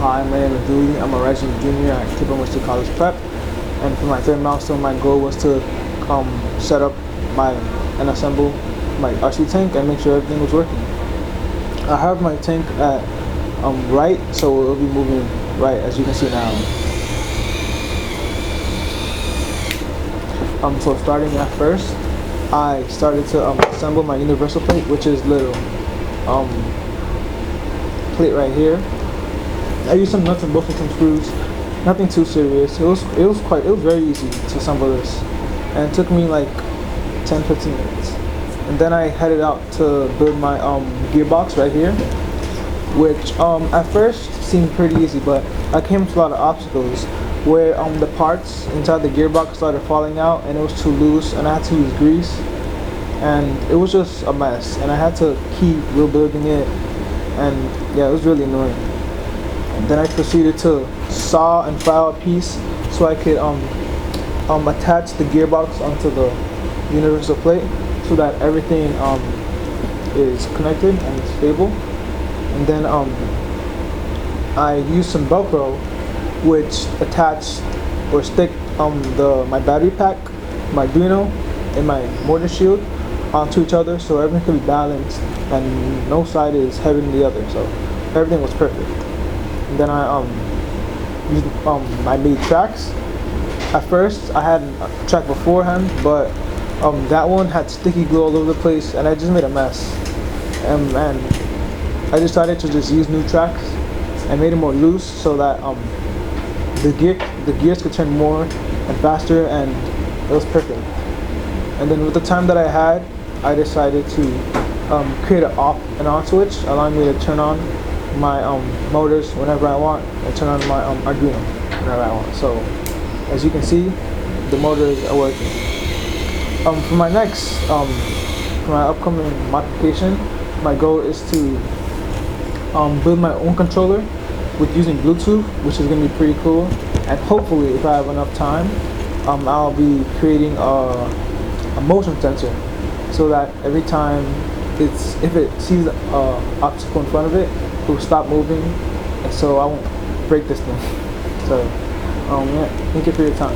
Hi, my name is Duly. I'm a rising junior at Kipling State College Prep, and for my third milestone, my goal was to set up my and assemble my RC tank and make sure everything was working. I have my tank at right, so it'll be moving right, as you can see now. So starting at first, I started to assemble my universal plate, which is little plate right here. I used some nuts and bolts and some screws. Nothing too serious. It was very easy to assemble this, and it took me like 10-15 minutes. And then I headed out to build my gearbox right here, which at first seemed pretty easy, but I came to a lot of obstacles where the parts inside the gearbox started falling out and it was too loose, and I had to use grease, and it was just a mess, and I had to keep rebuilding it, and yeah, it was really annoying. And then I proceeded to saw and file a piece so I could attach the gearbox onto the universal plate so that everything is connected and stable. And then I used some Velcro, which attached or stick my battery pack, my Arduino, and my motor shield onto each other so everything could be balanced and no side is heavier than the other, so everything was perfect. And then I made tracks. At first I had a track beforehand, but that one had sticky glue all over the place and I just made a mess, and I decided to just use new tracks and made it more loose so that the gears could turn more and faster, and it was perfect. And then with the time that I had, I decided to create an off and on switch, allowing me to turn on my motors whenever I want and turn on my Arduino whenever I want. So as you can see, the motors are working. For my next, for my upcoming modification, my goal is to build my own controller with using Bluetooth, which is going to be pretty cool. And hopefully, if I have enough time, I'll be creating a motion sensor so that every time if it sees an obstacle in front of it, it will stop moving, and so I won't break this thing. So yeah, thank you for your time.